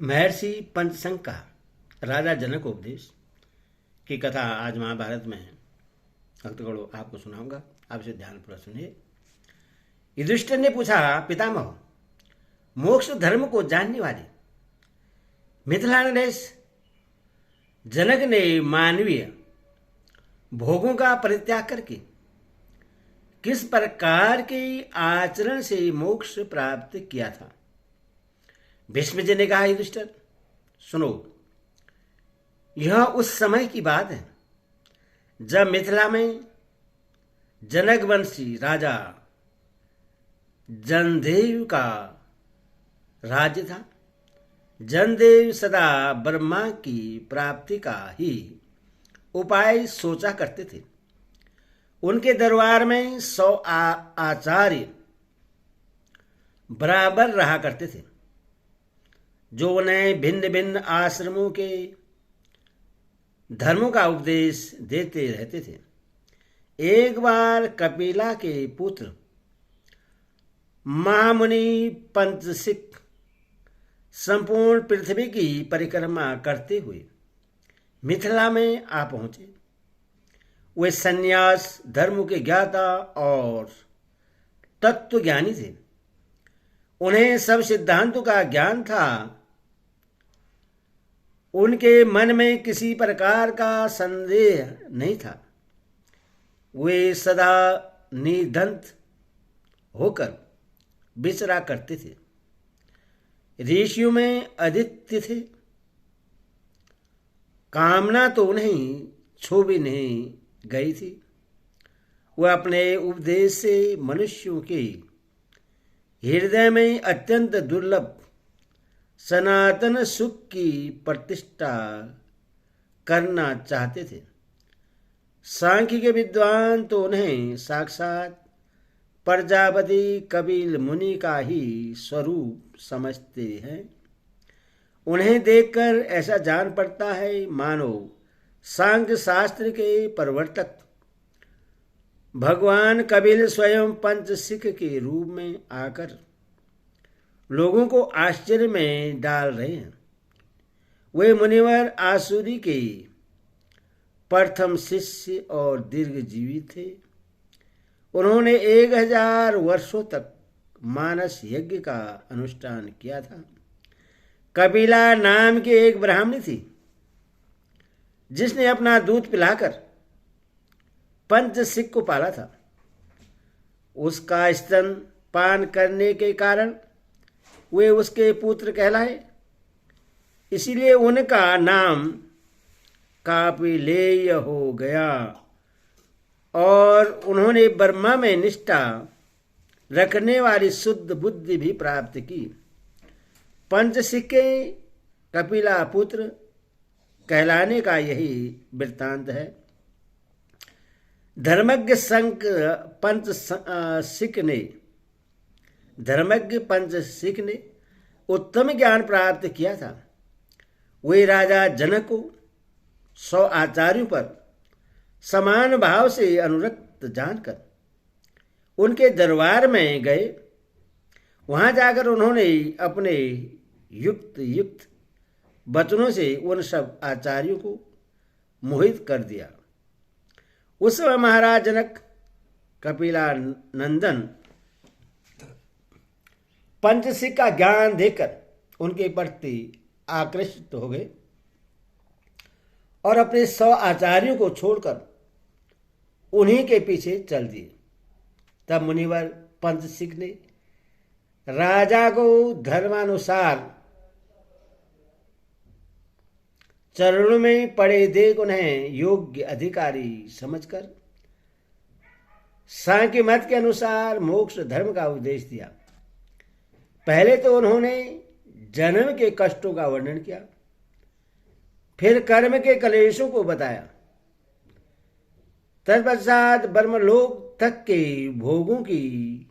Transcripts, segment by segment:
महर्षि पंचसंग का राजा जनक उपदेश की कथा आज महाभारत में है। भक्तगणों, आपको सुनाऊंगा, आप इसे ध्यानपूर्वक सुनिए। युधिष्ठिर ने पूछा, पितामह, मोक्ष धर्म को जानने वाले मिथिला नरेश जनक ने मानवीय भोगों का परित्याग करके किस प्रकार के आचरण से मोक्ष प्राप्त किया था? भीष्म जी ने कहा, युधिष्ठिर सुनो, यह उस समय की बात है जब मिथिला में जनक वंशी राजा जनदेव का राज्य था। जनदेव सदा ब्रह्मा की प्राप्ति का ही उपाय सोचा करते थे। उनके दरबार में 100 आचार्य बराबर रहा करते थे, जो उन्हें भिन्न भिन्न आश्रमों के धर्मों का उपदेश देते रहते थे। एक बार कपिला के पुत्र महामुनि पंचसिक संपूर्ण पृथ्वी की परिक्रमा करते हुए मिथिला में आ पहुंचे। वे संन्यास धर्म के ज्ञाता और तत्वज्ञानी थे। उन्हें सब सिद्धांतों का ज्ञान था। उनके मन में किसी प्रकार का संदेह नहीं था। वे सदा निदंत होकर विचरा करते थे। ऋषियों में आदित्य थे। कामना तो उन्हें छू भी नहीं गई थी। वह अपने उपदेश से मनुष्यों के हृदय में अत्यंत दुर्लभ सनातन सुख की प्रतिष्ठा करना चाहते थे। सांख्य के विद्वान तो उन्हें साक्षात प्रजापति कपिल मुनि का ही स्वरूप समझते हैं। उन्हें देखकर ऐसा जान पड़ता है मानो सांख्य शास्त्र के प्रवर्तक भगवान कपिल स्वयं पंचसिक के रूप में आकर लोगों को आश्चर्य में डाल रहे हैं। वे मुनिवर आसुरी के प्रथम शिष्य और दीर्घजीवी थे। उन्होंने 1000 वर्षों तक मानस यज्ञ का अनुष्ठान किया था। कपिला नाम की एक ब्राह्मणी थी, जिसने अपना दूध पिलाकर पंचसिक को पाला था। उसका स्तन पान करने के कारण वे उसके पुत्र कहलाए। इसीलिए उनका नाम कापिलेय हो गया और उन्होंने ब्रह्मा में निष्ठा रखने वाली शुद्ध बुद्धि भी प्राप्त की। पंचसिक के कपिला पुत्र कहलाने का यही वृत्तांत है। धर्मज्ञ पंचसिक ने उत्तम ज्ञान प्राप्त किया था। वे राजा जनक को 100 आचार्यों पर समान भाव से अनुरक्त जानकर उनके दरबार में गए। वहां जाकर उन्होंने अपने युक्त वचनों से उन सब आचार्यों को मोहित कर दिया। उस समय महाराज जनक कपिला नंदन पंचसिक का ज्ञान देकर उनके प्रति आकृष्ट हो गए और अपने 100 आचार्यों को छोड़कर उन्हीं के पीछे चल दिए। तब मुनिवर पंचसिक ने राजा को धर्मानुसार चरणों में पड़े देख उन्हें योग्य अधिकारी समझकर सांख्य मत के अनुसार मोक्ष धर्म का उपदेश दिया। पहले तो उन्होंने जन्म के कष्टों का वर्णन किया, फिर कर्म के कलेशों को बताया। तत्पश्चात ब्रह्मलोक तक के भोगों की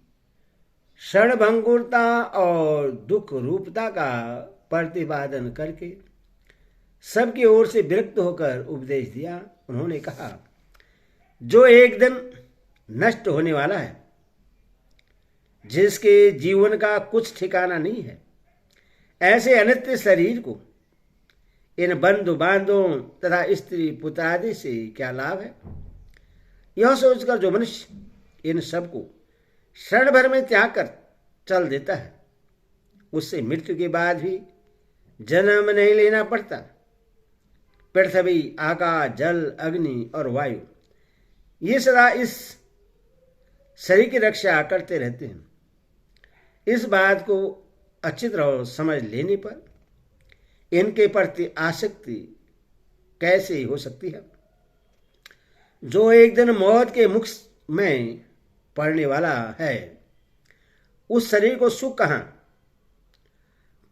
क्षणभंगुरता और दुख रूपता का प्रतिपादन करके सबकी ओर से विरक्त होकर उपदेश दिया। उन्होंने कहा, जो एक दिन नष्ट होने वाला है, जिसके जीवन का कुछ ठिकाना नहीं है, ऐसे अनित्य शरीर को इन बंधु बांधों तथा स्त्री पुत्र आदि से क्या लाभ है? यह सोचकर जो मनुष्य इन सब को क्षण भर में त्याग कर चल देता है, उससे मृत्यु के बाद भी जन्म नहीं लेना पड़ता। पृथ्वी, आकाश, जल, अग्नि और वायु ये सदा इस शरीर की रक्षा करते रहते हैं। इस बात को अच्छी तरह समझ लेने पर इनके प्रति आसक्ति कैसे हो सकती है? जो एक दिन मौत के मुख में पड़ने वाला है, उस शरीर को सुख कहाँ?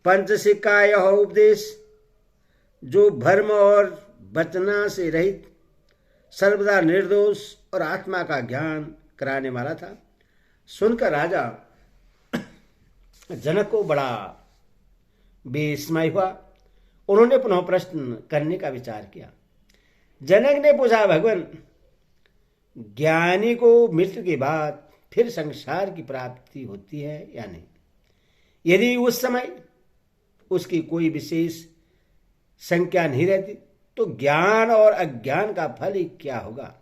पंचशिख का यह उपदेश जो भ्रम और बचना से रहित, सर्वदा निर्दोष और आत्मा का ज्ञान कराने वाला था, सुनकर राजा जनक को बड़ा विस्मय हुआ। उन्होंने पुनः प्रश्न करने का विचार किया। जनक ने पूछा, भगवान, ज्ञानी को मृत्यु के बाद फिर संसार की प्राप्ति होती है या नहीं? यदि उस समय उसकी कोई विशेष संख्या नहीं रहती तो ज्ञान और अज्ञान का फल ही क्या होगा?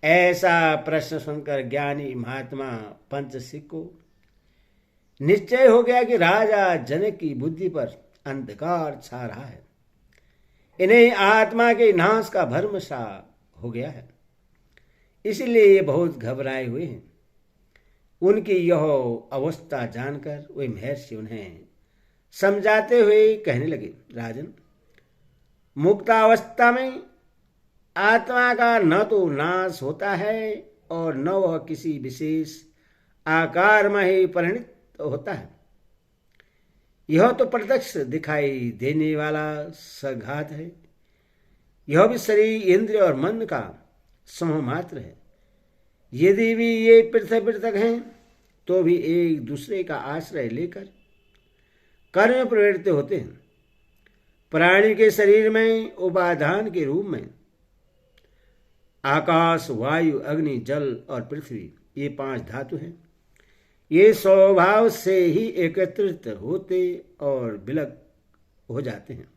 ऐसा प्रश्न सुनकर ज्ञानी महात्मा पंचशिख को निश्चय हो गया कि राजा जनक की बुद्धि पर अंधकार छा रहा है। इन्हें आत्मा के नाश का भ्रम सा हो गया है, इसलिए ये बहुत घबराए हुए हैं। उनकी यह अवस्था जानकर वे महर्षि उन्हें समझाते हुए कहने लगे, राजन, मुक्तावस्था में आत्मा का न तो नाश होता है और न वह किसी विशेष आकार में ही परिणत होता है। यह तो प्रत्यक्ष दिखाई देने वाला सघात है। यह भी शरीर, इंद्रिय और मन का समूह मात्र है। यदि भी ये पृथक पृथक हैं तो भी एक दूसरे का आश्रय लेकर कर्म प्रवृत्त होते हैं। प्राणी के शरीर में उपादान के रूप में आकाश, वायु, अग्नि, जल और पृथ्वी ये 5 धातु हैं। ये स्वभाव से ही एकत्रित होते और विलग हो जाते हैं।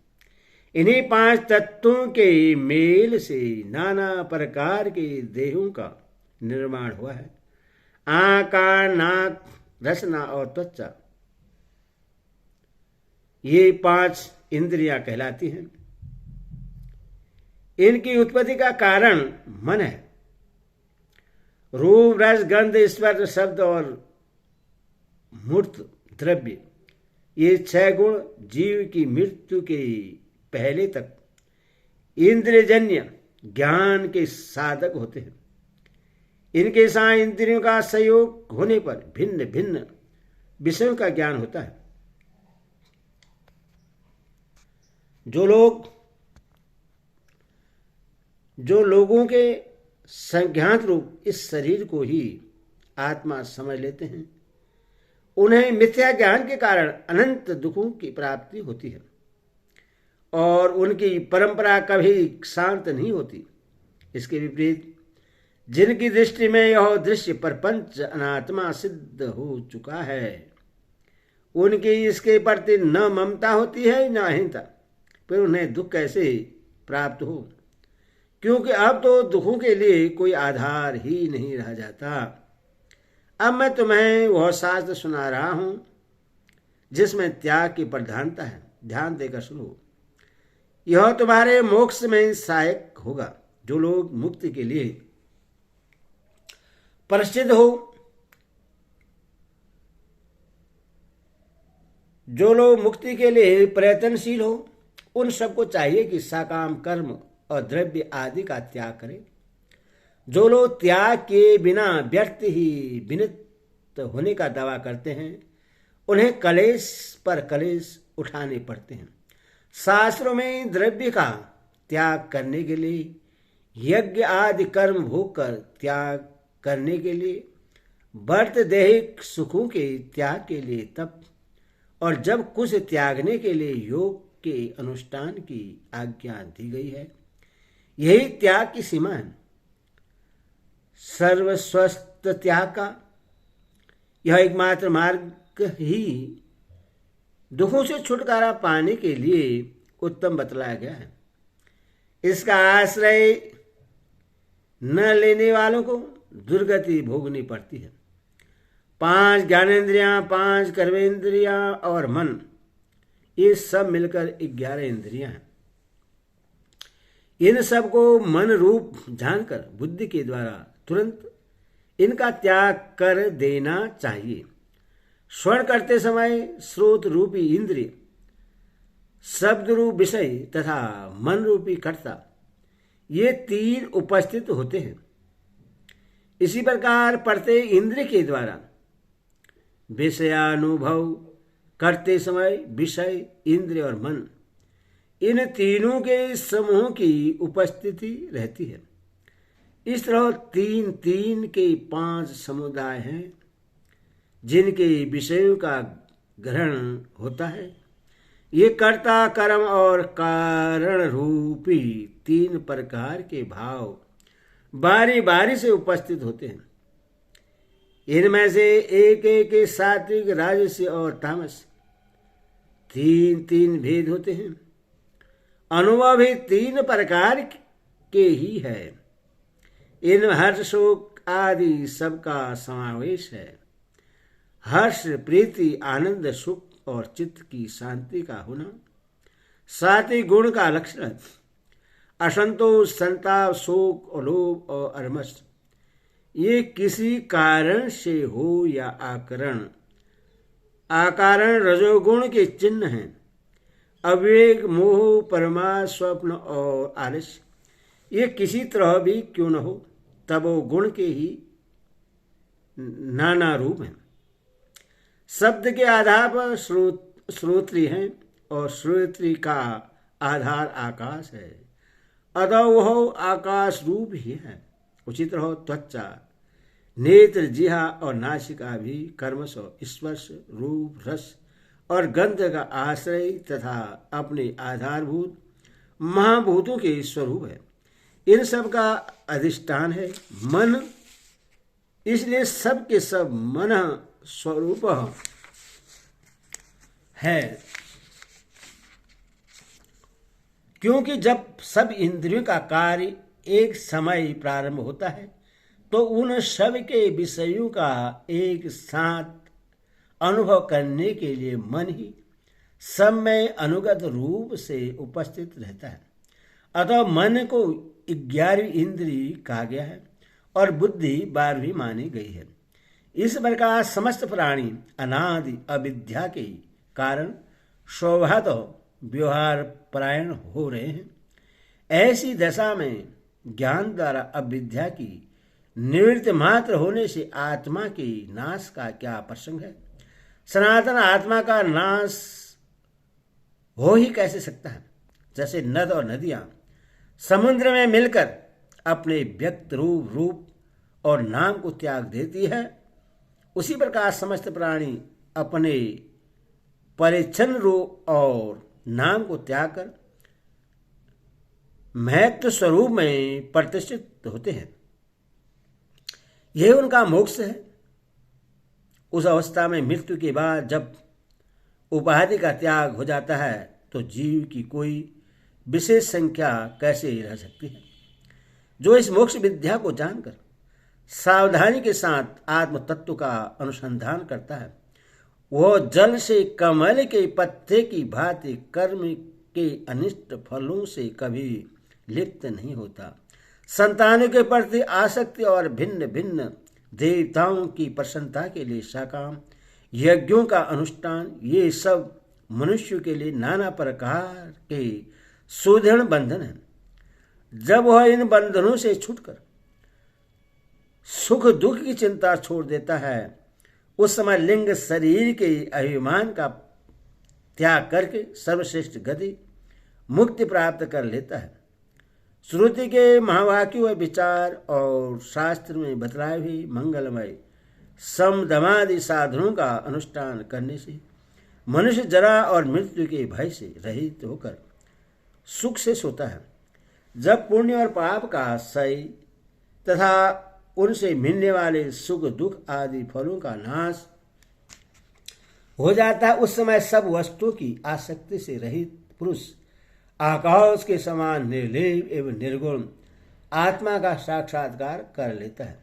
इन्हीं 5 तत्वों के मेल से नाना प्रकार के देहों का निर्माण हुआ है। आँख, कान, नाक, रसना और त्वचा ये 5 इंद्रियां कहलाती हैं। इनकी उत्पत्ति का कारण मन है। रूप, रस, गंध, स्पर्श, शब्द और मूर्त द्रव्य ये 6 गुण जीव की मृत्यु के पहले तक इंद्रियजन्य ज्ञान के साधक होते हैं। इनके साथ इंद्रियों का संयोग होने पर भिन्न भिन्न विषयों का ज्ञान होता है। जो लोगों के संज्ञात रूप इस शरीर को ही आत्मा समझ लेते हैं, उन्हें मिथ्या ज्ञान के कारण अनंत दुखों की प्राप्ति होती है और उनकी परंपरा कभी शांत नहीं होती। इसके विपरीत जिनकी दृष्टि में यह दृश्य प्रपंच अनात्मा सिद्ध हो चुका है, उनकी इसके प्रति न ममता होती है न अहिंसा। फिर उन्हें दुख कैसे प्राप्त हो? क्योंकि अब तो दुखों के लिए कोई आधार ही नहीं रह जाता। अब मैं तुम्हें वह शास्त्र सुना रहा हूं जिसमें त्याग की प्रधानता है। ध्यान देकर सुनो, यह तुम्हारे मोक्ष में सहायक होगा। जो लोग मुक्ति के लिए प्रसिद्ध हो, जो लोग मुक्ति के लिए प्रयत्नशील हो, उन सबको चाहिए कि सकाम कर्म और द्रव्य आदि का त्याग करें। जो लोग त्याग के बिना व्यर्थ ही विनित होने का दावा करते हैं, उन्हें कलेश पर कलेश उठाने पड़ते हैं। शास्त्रों में द्रव्य का त्याग करने के लिए, यज्ञ आदि कर्म भोग कर त्याग करने के लिए, वर्त दैहिक सुखों के त्याग के लिए तप, और जब कुछ त्यागने के लिए योग के अनुष्ठान की आज्ञा दी गई है, यही त्याग की सीमा है। सर्वस्वस्थ त्याग का यह एकमात्र मार्ग ही दुखों से छुटकारा पाने के लिए उत्तम बतलाया गया है। इसका आश्रय न लेने वालों को दुर्गति भोगनी पड़ती है। 5 ज्ञानेंद्रियां, 5 कर्मेंद्रियां और मन, ये सब मिलकर 11 इंद्रियां हैं। इन सब को मन रूप जानकर बुद्धि के द्वारा तुरंत इनका त्याग कर देना चाहिए। श्रवण करते समय स्रोत रूपी इंद्रिय, शब्द रूप विषय तथा मन रूपी कर्ता, ये 3 उपस्थित होते हैं। इसी प्रकार प्रत्येक इंद्रिय के द्वारा विषयानुभव करते समय विषय, इंद्रिय और मन, इन तीनों के समूह की उपस्थिति रहती है। इस तरह 3 के 5 समुदाय हैं जिनके विषयों का ग्रहण होता है। ये कर्ता, कर्म और कारण रूपी 3 प्रकार के भाव बारी बारी से उपस्थित होते हैं। इनमें से एक सात्विक, राजसी और तामस 3 भेद होते हैं। अनुभव भी 3 प्रकार के ही है। इनमें हर्ष, शोक आदि सबका समावेश है। हर्ष, प्रीति, आनंद, सुख और चित्त की शांति का होना सात्विक गुण का लक्षण है। असंतोष, संताप, शोक, लोभ और अरमस, ये किसी कारण से हो या आकारण रजोगुण के चिन्ह हैं। अविवेक, मोह, परमा, स्वप्न और आलस्य, ये किसी तरह भी क्यों न हो, तमो गुण के ही नाना रूप हैं। शब्द के आधार पर श्रोत्री हैं और श्रोत्री का आधार आकाश है, अतः वह आकाश रूप ही है। उसी तरह त्वचा, नेत्र, जिह्वा और नासिका भी कर्मश, स्पर्श, रूप, रस और गंध का आश्रय तथा अपने आधारभूत महाभूतों के स्वरूप है। इन सब का अधिष्ठान है मन, इसलिए सब के सब मन स्वरूप है। क्योंकि जब सब इंद्रियों का कार्य एक समय प्रारंभ होता है तो उन सब के विषयों का एक साथ अनुभव करने के लिए मन ही सब में अनुगत रूप से उपस्थित रहता है। अतः मन को 11वीं इंद्रिय कहा गया है और बुद्धि 12वीं मानी गई है। इस प्रकार समस्त प्राणी अनादि अविद्या के कारण स्वभावतः व्यवहार परायण हो रहे हैं। ऐसी दशा में ज्ञान द्वारा अविद्या की निवृत्ति मात्र होने से आत्मा के नाश का क्या प्रसंग है। सनातन आत्मा का नाश हो ही कैसे सकता है। जैसे नद और नदियां समुद्र में मिलकर अपने व्यक्त रूप और नाम को त्याग देती है, उसी प्रकार समस्त प्राणी अपने परिच्छन रूप और नाम को त्याग कर महत्व स्वरूप में प्रतिष्ठित होते हैं। यही उनका मोक्ष है। उस अवस्था में मृत्यु के बाद जब उपाधि का त्याग हो जाता है तो जीव की कोई विशेष संख्या कैसे रह सकती है। जो इस मोक्ष विद्या को जानकर सावधानी के साथ आत्म तत्व का अनुसंधान करता है, वह जल से कमल के पत्ते की भांति कर्म के अनिष्ट फलों से कभी लिप्त नहीं होता। संतानों के प्रति आसक्ति और भिन्न भिन्न देवताओं की प्रसन्नता के लिए सकाम यज्ञों का अनुष्ठान, ये सब मनुष्य के लिए नाना प्रकार के सुदृढ़ बंधन है। जब वह इन बंधनों से छूटकर सुख दुख की चिंता छोड़ देता है, उस समय लिंग शरीर के अभिमान का त्याग करके सर्वश्रेष्ठ गति मुक्ति प्राप्त कर लेता है। श्रुति के महावाक्यों व विचार और शास्त्र में बतलाए हुए मंगलमय सम दमादि साधनों का अनुष्ठान करने से मनुष्य जरा और मृत्यु के भय से रहित होकर सुख से सोता है। जब पुण्य और पाप का क्षय तथा उनसे मिलने वाले सुख दुख आदि फलों का नाश हो जाता है, उस समय सब वस्तुओं की आसक्ति से रहित पुरुष आकाश के समान निर्लेप एवं निर्गुण आत्मा का साक्षात्कार कर लेता है।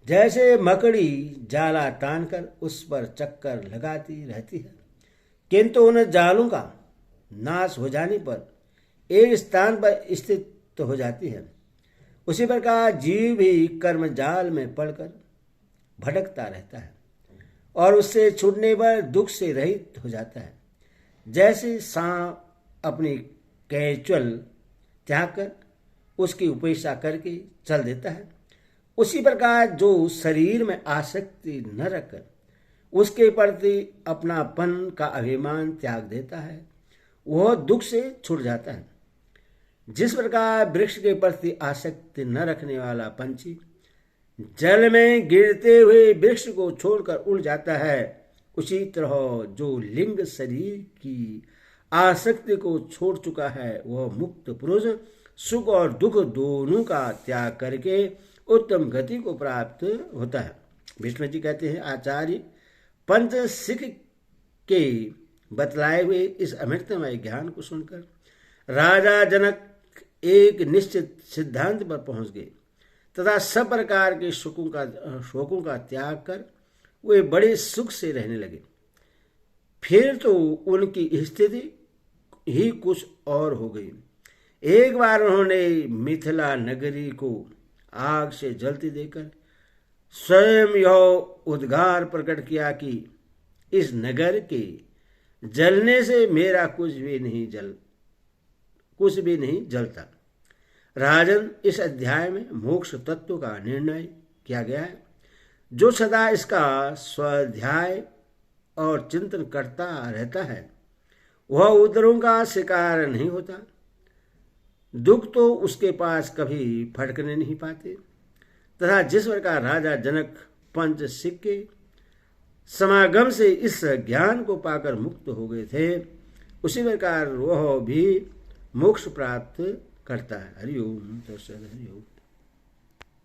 जैसे मकड़ी जाला तानकर उस पर चक्कर लगाती रहती है, किंतु उन जालों का नाश हो जाने पर एक स्थान पर स्थित हो जाती है, उसी प्रकार जीव भी कर्म जाल में पड़कर भटकता रहता है और उससे छूटने पर दुख से रहित हो जाता है। जैसे सांप अपनी केंचुल त्याग कर उसकी उपेक्षा करके चल देता है, उसी प्रकार जो शरीर में आसक्ति न रखकर उसके प्रति अपनापन का अभिमान त्याग देता है, वह दुख से छूट जाता है। जिस प्रकार वृक्ष के प्रति आसक्ति न रखने वाला पंछी जल में गिरते हुए वृक्ष को छोड़कर उड़ जाता है, उसी तरह जो लिंग शरीर की आसक्ति को छोड़ चुका है वह मुक्त पुरुष सुख और दुख दोनों का त्याग करके उत्तम गति को प्राप्त होता है। भीष्म जी कहते हैं, आचार्य पंच सिख के बतलाए हुए इस अमृतमय ज्ञान को सुनकर राजा जनक एक निश्चित सिद्धांत पर पहुंच गए तथा सब प्रकार के शोकों का त्याग कर वे बड़े सुख से रहने लगे। फिर तो उनकी स्थिति ही कुछ और हो गई। एक बार उन्होंने मिथिला नगरी को आग से जलती देखकर स्वयं यह उद्गार प्रकट किया कि इस नगर के जलने से मेरा कुछ भी नहीं जलता। राजन, इस अध्याय में मोक्ष तत्व का निर्णय किया गया है। जो सदा इसका स्वाध्याय और चिंतन करता रहता है वह उदरों का शिकार नहीं होता। दुख तो उसके पास कभी फटकने नहीं पाते। तथा जिस प्रकार राजा जनक पंच सिख के समागम से इस ज्ञान को पाकर मुक्त हो गए थे, उसी प्रकार वह भी मोक्ष प्राप्त करता है। हरि ओम तत्सत। हरि ओम।